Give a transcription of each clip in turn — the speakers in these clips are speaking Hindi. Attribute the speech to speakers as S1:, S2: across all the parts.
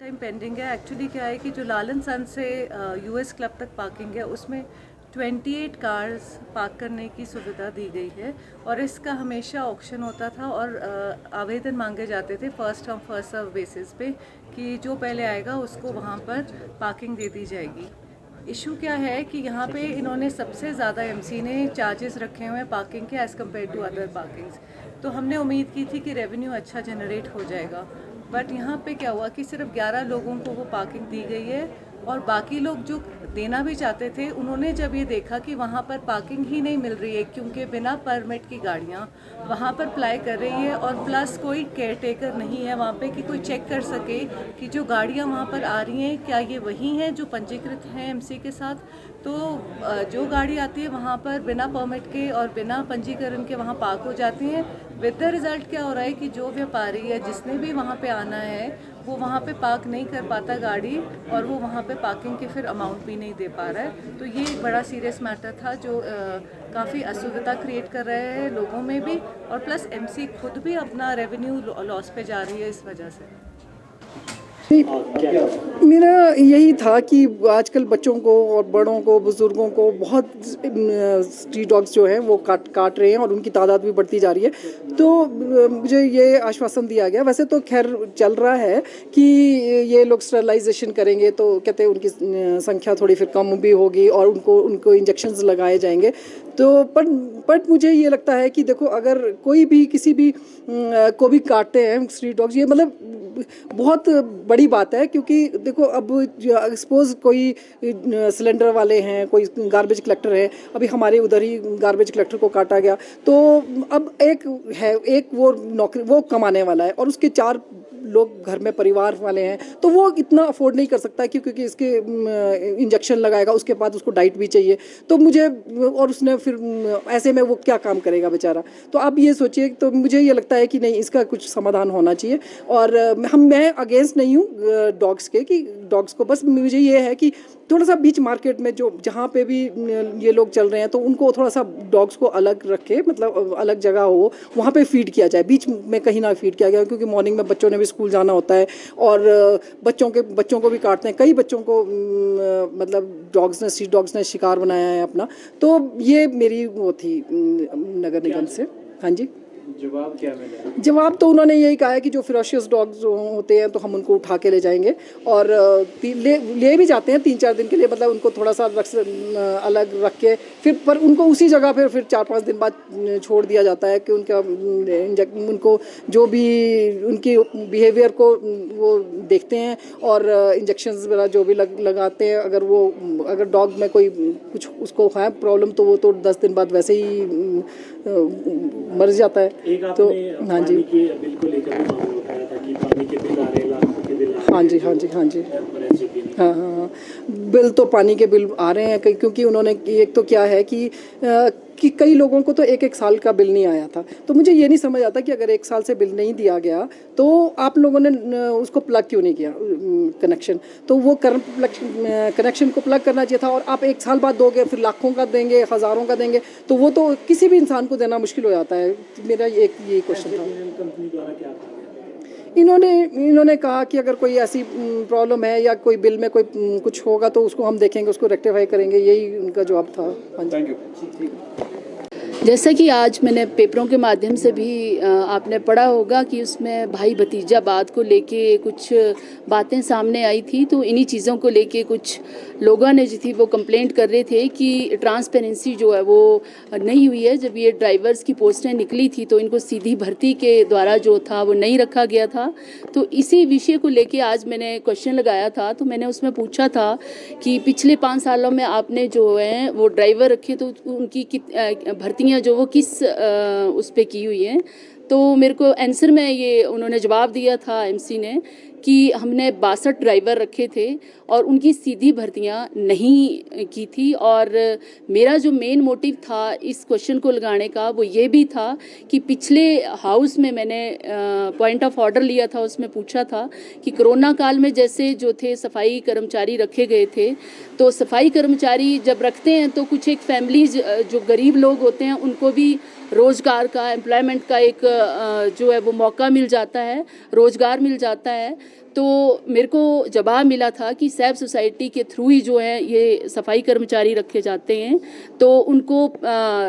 S1: टाइम पेंडिंग है। एक्चुअली क्या है कि जो लालन सन से यूएस क्लब तक पार्किंग है उसमें 28 कार्स पार्क करने की सुविधा दी गई है और इसका हमेशा ऑक्शन होता था और आवेदन मांगे जाते थे first come first serve basis पे कि जो पहले आएगा उसको वहाँ पर पार्किंग दे दी जाएगी। इशू क्या है कि यहाँ पे इन्होंने सबसे ज़्यादा एमसी ने चार्जेस रखे हुए हैं पार्किंग के as compare to other parkings. तो हमने उम्मीद की थी कि रेवेन्यू अच्छा जनरेट हो जाएगा, बट यहाँ पे क्या हुआ कि सिर्फ 11 लोगों को वो पार्किंग दी गई है और बाकी लोग जो देना भी चाहते थे उन्होंने जब ये देखा कि वहाँ पर पार्किंग ही नहीं मिल रही है क्योंकि बिना परमिट की गाड़ियाँ वहाँ पर अप्लाई कर रही है और प्लस कोई केयर टेकर नहीं है वहाँ पे कि कोई चेक कर सके कि जो गाड़ियाँ वहाँ पर आ रही हैं क्या ये वही हैं जो पंजीकृत हैं एमसी के साथ। तो जो गाड़ी आती है वहाँ पर बिना परमिट के और बिना पंजीकरण के वहाँ पार्क हो जाती हैं। विद द रिज़ल्ट क्या हो रहा है कि जो व्यापारी है जिसने भी वहाँ पे आना है वो वहाँ पे पार्क नहीं कर पाता गाड़ी और वो वहाँ पे पार्किंग के फिर अमाउंट भी नहीं दे पा रहा है। तो ये एक बड़ा सीरियस मैटर था जो काफ़ी असुविधा क्रिएट कर रहे हैं लोगों में भी और प्लस एमसी खुद भी अपना रेवेन्यू लॉस पे जा रही है इस वजह से।
S2: मेरा यही था कि आजकल बच्चों को और बड़ों को बुज़ुर्गों को बहुत स्ट्रीट डॉग्स जो हैं वो काट रहे हैं और उनकी तादाद भी बढ़ती जा रही है। तो मुझे ये आश्वासन दिया गया, वैसे तो खैर चल रहा है कि ये लोग स्टरलाइजेशन करेंगे तो कहते हैं उनकी संख्या थोड़ी फिर कम भी होगी और उनको इंजेक्शंस लगाए जाएंगे। तो पर मुझे ये लगता है कि देखो अगर कोई भी किसी भी को भी काटते हैं स्ट्रीट डॉग्स, ये मतलब बहुत बड़ी बात है क्योंकि देखो अब सपोज कोई सिलेंडर वाले हैं, कोई गार्बेज कलेक्टर है, अभी हमारे उधर ही गार्बेज कलेक्टर को काटा गया। तो अब एक वो नौकरी वो कमाने वाला है और उसके 4 लोग घर में परिवार वाले हैं तो वो इतना अफोर्ड नहीं कर सकता क्योंकि इसके इंजेक्शन लगाएगा, उसके बाद उसको डाइट भी चाहिए। तो मुझे और उसने फिर ऐसे में वो क्या काम करेगा बेचारा। तो आप ये सोचिए, तो मुझे ये लगता है कि नहीं, इसका कुछ समाधान होना चाहिए। और मैं अगेंस्ट नहीं हूँ डॉग्स के कि डॉग्स को, बस मुझे ये है कि थोड़ा सा बीच मार्केट में जो जहाँ पे भी ये लोग चल रहे हैं तो उनको थोड़ा सा डॉग्स को अलग रखे, मतलब अलग जगह हो वहाँ पे फीड किया जाए, बीच में कहीं ना फीड किया गया क्योंकि मॉर्निंग में बच्चों ने भी स्कूल जाना होता है और बच्चों को भी काटते हैं। कई बच्चों को मतलब स्ट्रीट डॉग्स ने शिकार बनाया है अपना। तो ये मेरी वो थी नगर निगम से। हाँ जी,
S3: जवाब क्या मिला?
S2: जवाब तो उन्होंने यही कहा है कि जो फिरोशियस डॉग्स होते हैं तो हम उनको उठा के ले जाएंगे और ले भी जाते हैं 3-4 दिन के लिए, मतलब उनको थोड़ा सा अलग रख के फिर पर उनको उसी जगह पर फिर 4-5 दिन बाद छोड़ दिया जाता है कि उनको जो भी उनकी बिहेवियर को वो देखते हैं और इंजेक्शंस वगैरह जो भी लगाते हैं। अगर डॉग में कोई कुछ उसको है प्रॉब्लम तो वो तो 10 दिन बाद वैसे ही मर जाता है। तो हाँ जी,
S3: बिल को लेकर भी मामला उठाया था कि पानी के बिल आ रहे, लाखों के बिल आ रहे।
S2: हाँ जी, हाँ जी, हाँ जी, हाँ, बिल तो पानी के बिल आ रहे हैं क्योंकि उन्होंने एक तो क्या है कि कई लोगों को तो 1-1 साल का बिल नहीं आया था। तो मुझे ये नहीं समझ आता कि अगर 1 साल से बिल नहीं दिया गया तो आप लोगों ने उसको प्लग क्यों नहीं किया कनेक्शन। तो वो कनेक्शन को प्लग करना चाहिए था और आप 1 साल बाद दोगे, फिर लाखों का देंगे, हज़ारों का देंगे, तो वो तो किसी भी इंसान को देना मुश्किल हो जाता है। मेरा यही क्वेश्चन था।
S3: कंपनी द्वारा क्या था?
S2: इन्होंने कहा कि अगर कोई ऐसी प्रॉब्लम है या कोई बिल में कोई कुछ होगा तो उसको हम देखेंगे, उसको रेक्टिफाई करेंगे, यही उनका जवाब था।
S3: Thank you.
S4: जैसा कि आज मैंने पेपरों के माध्यम से भी आपने पढ़ा होगा कि उसमें भाई भतीजा बात को लेके कुछ बातें सामने आई थी। तो इन्हीं चीज़ों को लेके कुछ लोगों ने जो थी वो कंप्लेंट कर रहे थे कि ट्रांसपेरेंसी जो है वो नहीं हुई है। जब ये ड्राइवर्स की पोस्टें निकली थी तो इनको सीधी भर्ती के द्वारा जो था वो नहीं रखा गया था। तो इसी विषय को लेके आज मैंने क्वेश्चन लगाया था। तो मैंने उसमें पूछा था कि पिछले 5 सालों में आपने जो है वो ड्राइवर रखे तो उनकी भर्ती जो वो किस उस पे की हुई है। तो मेरे को आंसर में ये उन्होंने जवाब दिया था एमसी ने कि हमने 62 ड्राइवर रखे थे और उनकी सीधी भर्तियां नहीं की थी। और मेरा जो मेन मोटिव था इस क्वेश्चन को लगाने का वो ये भी था कि पिछले हाउस में मैंने पॉइंट ऑफ ऑर्डर लिया था, उसमें पूछा था कि कोरोना काल में जैसे जो थे सफाई कर्मचारी रखे गए थे, तो सफाई कर्मचारी जब रखते हैं तो कुछ एक फैमिलीज जो गरीब लोग होते हैं उनको भी रोज़गार का, एम्प्लॉयमेंट का एक जो है वो मौका मिल जाता है, रोज़गार मिल जाता है। तो मेरे को जवाब मिला था कि सैब सोसाइटी के थ्रू ही जो है ये सफाई कर्मचारी रखे जाते हैं, तो उनको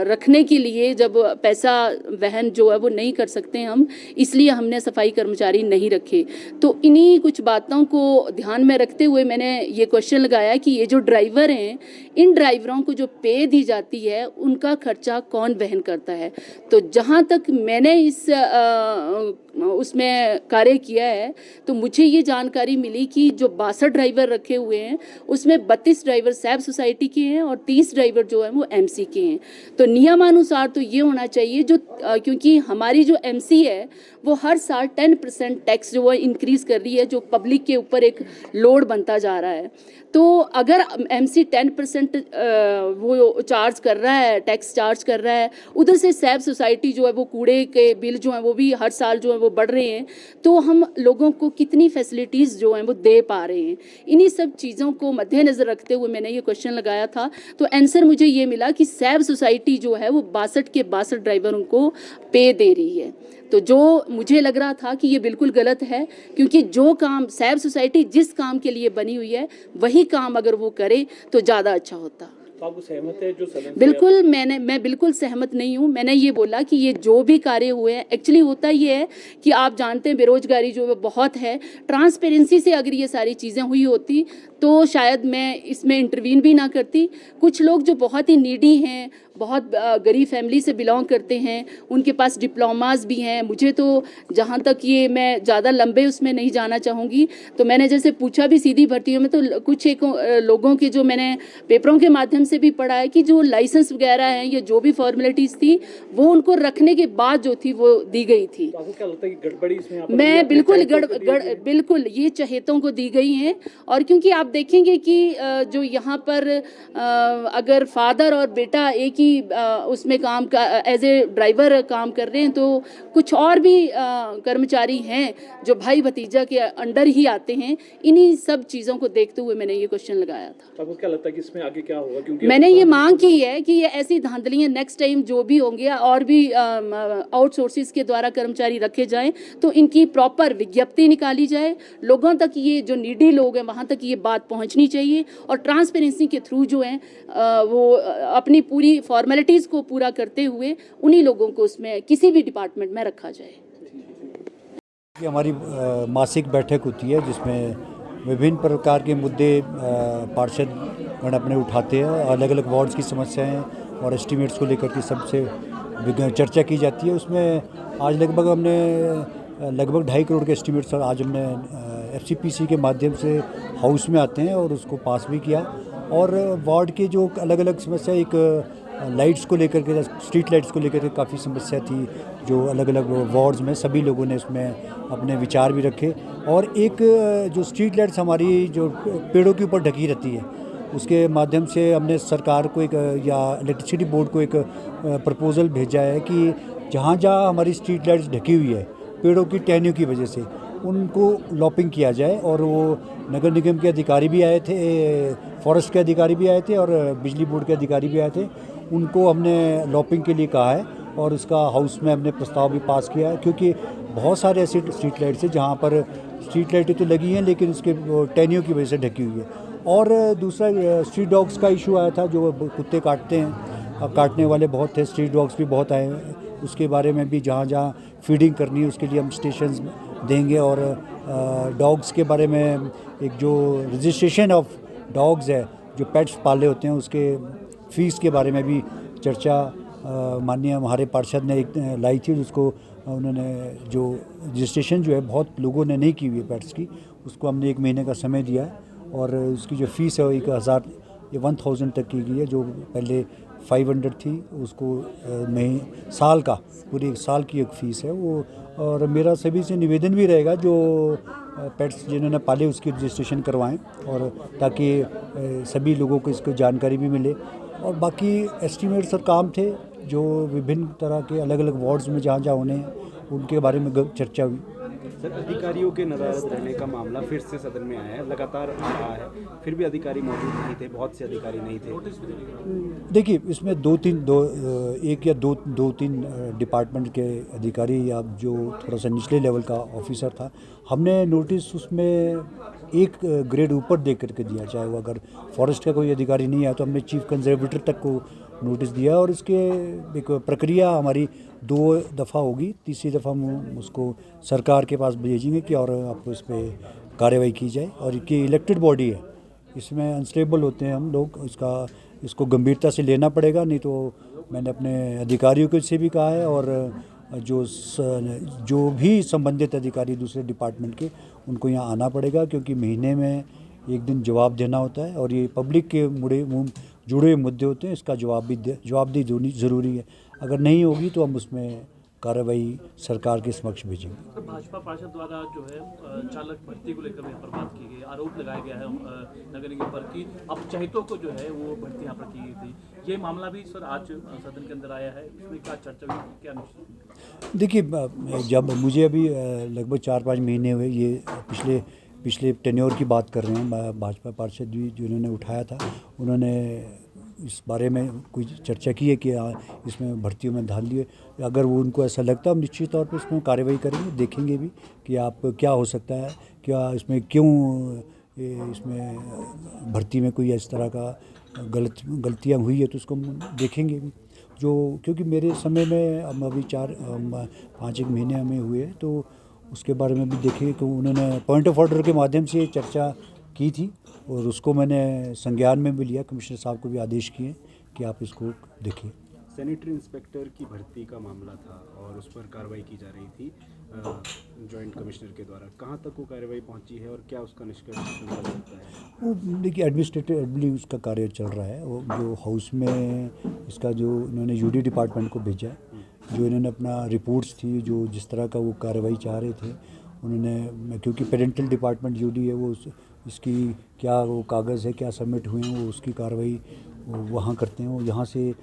S4: रखने के लिए जब पैसा वहन जो है वो नहीं कर सकते हम, इसलिए हमने सफाई कर्मचारी नहीं रखे। तो इन्हीं कुछ बातों को ध्यान में रखते हुए मैंने ये क्वेश्चन लगाया कि ये जो ड्राइवर हैं, इन ड्राइवरों को जो पे दी जाती है उनका खर्चा कौन वहन करता है। तो जहाँ तक मैंने इस उसमें कार्य किया है, तो मुझे ये जानकारी मिली कि जो 62 ड्राइवर रखे हुए हैं उसमें 32 ड्राइवर सैब सोसाइटी के हैं और 30 ड्राइवर जो है वो एमसी के हैं। तो नियमानुसार तो ये होना चाहिए जो क्योंकि हमारी जो एमसी है वो हर साल 10% टैक्स जो है इंक्रीज़ कर रही है, जो पब्लिक के ऊपर एक लोड बनता जा रहा है। तो अगर एमसी 10% वो चार्ज कर रहा है, टैक्स चार्ज कर रहा है, उधर से सैब सोसाइटी जो है वो कूड़े के बिल जो हैं वो भी हर साल जो है वो बढ़ रहे हैं, तो हम लोगों को कितनी फैसिलिटीज़ जो हैं वो दे पा रहे हैं। इन्हीं सब चीज़ों को मद्देनज़र रखते हुए मैंने ये क्वेश्चन लगाया था। तो आंसर मुझे ये मिला कि सैब सोसाइटी जो है वो 62 के 62 ड्राइवरों को पे दे रही है। तो जो मुझे लग रहा था कि ये बिल्कुल गलत है, क्योंकि जो काम सैब सोसाइटी जिस काम के लिए बनी हुई है वही काम अगर वो करे तो ज़्यादा अच्छा होता।
S3: तो आप सहमत है जो सदन
S4: बिल्कुल मैं बिल्कुल सहमत नहीं हूँ। मैंने ये बोला कि ये जो भी कार्य हुए हैं, एक्चुअली होता ये है कि आप जानते हैं बेरोजगारी जो है बहुत है। ट्रांसपेरेंसी से अगर ये सारी चीज़ें हुई होती तो शायद मैं इसमें इंटरवीन भी ना करती। कुछ लोग जो बहुत ही नीडी हैं, बहुत गरीब फैमिली से बिलोंग करते हैं, उनके पास डिप्लोमास भी हैं। मुझे तो जहाँ तक ये मैं ज़्यादा लंबे उसमें नहीं जाना चाहूँगी, तो मैंने जैसे पूछा भी सीधी भर्तियों में, तो कुछ एक लोगों के जो मैंने पेपरों के माध्यम से भी पढ़ा है कि जो लाइसेंस वगैरह हैं या जो भी फॉर्मेलिटीज़ थी वो उनको रखने के बाद जो थी वो दी गई थी।
S3: तो आपको क्या लगता है कि गड़बड़ी इसमें
S4: मैं बिल्कुल ये चहेतों को दी गई हैं। और क्योंकि आप देखेंगे कि जो यहाँ पर अगर फादर और बेटा एक ही उसमें काम का एज ए ड्राइवर काम कर रहे हैं, तो कुछ और भी कर्मचारी हैं जो भाई भतीजा के अंडर ही आते हैं। इन्हीं सब चीज़ों को देखते हुए मैंने ये क्वेश्चन लगाया था।
S3: तो आपको क्या लगता है कि इसमें आगे क्या होगा? क्योंकि
S4: मैंने ये मांग की है कि ये ऐसी धांधलियाँ नेक्स्ट टाइम जो भी होंगे और भी आउटसोर्सेज के द्वारा कर्मचारी रखे जाएं, तो इनकी प्रॉपर विज्ञप्ति निकाली जाए, लोगों तक ये जो नीडी लोग हैं वहाँ तक ये बात पहुँचनी चाहिए, और ट्रांसपेरेंसी के थ्रू जो है वो अपनी पूरी फॉर्मेलिटीज़ को पूरा करते हुए उन्हीं लोगों को उसमें किसी भी डिपार्टमेंट में रखा जाए।
S5: हमारी मासिक बैठक होती है जिसमें विभिन्न प्रकार के मुद्दे पार्षदगण अपने उठाते हैं। अलग अलग वार्ड्स की समस्याएं और एस्टीमेट्स को लेकर के सबसे चर्चा की जाती है। उसमें आज हमने लगभग 2.5 करोड़ के एस्टीमेट्स आज हमने एफसीपीसी के माध्यम से हाउस में आते हैं और उसको पास भी किया। और वार्ड के जो अलग अलग समस्या, एक लाइट्स को लेकर के, स्ट्रीट लाइट्स को लेकर के काफ़ी समस्या थी, जो अलग अलग वार्ड्स में सभी लोगों ने उसमें अपने विचार भी रखे। और एक जो स्ट्रीट लाइट्स हमारी जो पेड़ों के ऊपर ढकी रहती है, उसके माध्यम से हमने सरकार को एक या इलेक्ट्रिसिटी बोर्ड को एक प्रपोज़ल भेजा है कि जहाँ जहाँ हमारी स्ट्रीट लाइट्स ढकी हुई है पेड़ों की टहनियों की वजह से, उनको लॉपिंग किया जाए। और वो नगर निगम के अधिकारी भी आए थे, फॉरेस्ट के अधिकारी भी आए थे और बिजली बोर्ड के अधिकारी भी आए थे। उनको हमने लॉपिंग के लिए कहा है और उसका हाउस में हमने प्रस्ताव भी पास किया है, क्योंकि बहुत सारे ऐसे स्ट्रीट लाइट्स हैं जहाँ पर स्ट्रीट लाइटें तो लगी हैं लेकिन उसके टहनियों की वजह से ढकी हुई है। और दूसरा स्ट्रीट डॉग्स का इशू आया था, जो कुत्ते काटते हैं, काटने वाले बहुत थे, स्ट्रीट डॉग्स भी बहुत आए हैं। उसके बारे में भी जहाँ जहाँ फीडिंग करनी है उसके लिए हम स्टेशंस देंगे। और डॉग्स के बारे में एक जो रजिस्ट्रेशन ऑफ डॉग्स है, जो पेट्स पाले होते हैं, उसके फ़ीस के बारे में भी चर्चा माननीय हमारे पार्षद ने एक लाई थी, जिसको उन्होंने जो रजिस्ट्रेशन जो है बहुत लोगों ने नहीं की हुई है पेट्स की, उसको हमने 1 महीने का समय दिया है। और उसकी जो फ़ीस है वो 1000 तक की गई है, जो पहले 500 थी, उसको साल का, पूरे 1 साल की एक फ़ीस है वो। और मेरा सभी से निवेदन भी रहेगा जो पेट्स जिन्होंने पाले उसकी रजिस्ट्रेशन करवाएं, और ताकि सभी लोगों को इसको जानकारी भी मिले। और बाकी एस्टीमेट्स और काम थे जो विभिन्न तरह के अलग अलग वार्ड्स में जहाँ जहाँ होने हैं उनके बारे में चर्चा हुई।
S6: सर, अधिकारियों के नदारद रहने का मामला फिर से सदन में आया है, लगातार आ रहा है, फिर भी अधिकारी मौजूद नहीं थे, बहुत से अधिकारी नहीं थे।
S5: देखिए, इसमें एक या दो तीन डिपार्टमेंट के अधिकारी या जो थोड़ा सा निचले लेवल का ऑफिसर था, हमने नोटिस उसमें एक ग्रेड ऊपर दे करके दिया। चाहे वो अगर फॉरेस्ट का कोई अधिकारी नहीं आया तो हमने चीफ कंजर्वेटर तक को नोटिस दिया, और इसके एक प्रक्रिया हमारी 2 दफ़ा होगी, तीसरी दफ़ा हम उसको सरकार के पास भेजेंगे कि और आप इस पर कार्रवाई की जाए। और ये इलेक्टेड बॉडी है, इसमें अनस्टेबल होते हैं हम लोग, इसको गंभीरता से लेना पड़ेगा। नहीं तो मैंने अपने अधिकारियों को से भी कहा है, और जो भी संबंधित अधिकारी दूसरे डिपार्टमेंट के, उनको यहाँ आना पड़ेगा, क्योंकि महीने में एक दिन जवाब देना होता है, और ये पब्लिक के जुड़े हुए मुद्दे होते हैं। इसका जवाबदेही ज़रूरी है। अगर नहीं होगी तो हम उसमें कार्रवाई सरकार के समक्ष भेजेंगे।
S7: तो भाजपा पार्षद द्वारा जो है चालक भर्ती को लेकर यहाँ पर बात की गई, आरोप लगाया गया है नगर निगम पर कि अपचाहितों को जो है वो भर्ती यहाँ पर की गई थी। ये मामला भी सर आज सदन के अंदर आया है, इसमें क्या चर्चा हुई, क्या निश्चित?
S5: देखिए, जब मुझे अभी लगभग 4-5 महीने हुए, ये पिछले टेन्योर की बात कर रहे हैं, भाजपा पार्षद भी जो इन्होंने उठाया था, उन्होंने इस बारे में कोई चर्चा की है कि इसमें भर्तियों में धांधली है। अगर वो उनको ऐसा लगता है, हम निश्चित तौर पर इसमें कार्रवाई करेंगे, देखेंगे भी कि आप क्या हो सकता है, क्या इसमें इसमें भर्ती में कोई इस तरह का गलतियाँ हुई है, तो उसको हम देखेंगे भी। क्योंकि मेरे समय में हम अभी 5-1 महीने हमें हुए, तो उसके बारे में भी देखेंगे कि उन्होंने पॉइंट ऑफ ऑर्डर के माध्यम से चर्चा की थी, और उसको मैंने संज्ञान में भी लिया। कमिश्नर साहब को भी आदेश किए कि आप इसको देखिए।
S6: सैनिटरी इंस्पेक्टर की भर्ती का मामला था और उस पर कार्रवाई की जा रही थी जॉइंट कमिश्नर के द्वारा। कहाँ तक वो कार्रवाई पहुंची है और क्या उसका निष्कर्ष निकल सकता है?
S5: वो देखिए, एडमिनिस्ट्रेटिवली उसका कार्य चल रहा है। वो जो हाउस में इसका जो इन्होंने यूडी डिपार्टमेंट को भेजा है, जो इन्होंने अपना रिपोर्ट्स थी, जो जिस तरह का वो कार्रवाई चाह रहे थे, उन्होंने, क्योंकि पेरेंटल डिपार्टमेंट यूडी है, वो इसकी क्या वो कागज़ है, क्या सबमिट हुए हैं, वो उसकी कार्रवाई वहाँ करते हैं। वो यहाँ से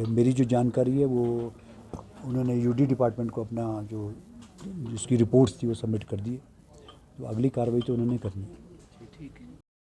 S5: मेरी जो जानकारी है, वो उन्होंने यूडी डिपार्टमेंट को अपना जो जिसकी रिपोर्ट्स थी वो सबमिट कर दी है। तो अगली कार्रवाई तो उन्होंने करनी है।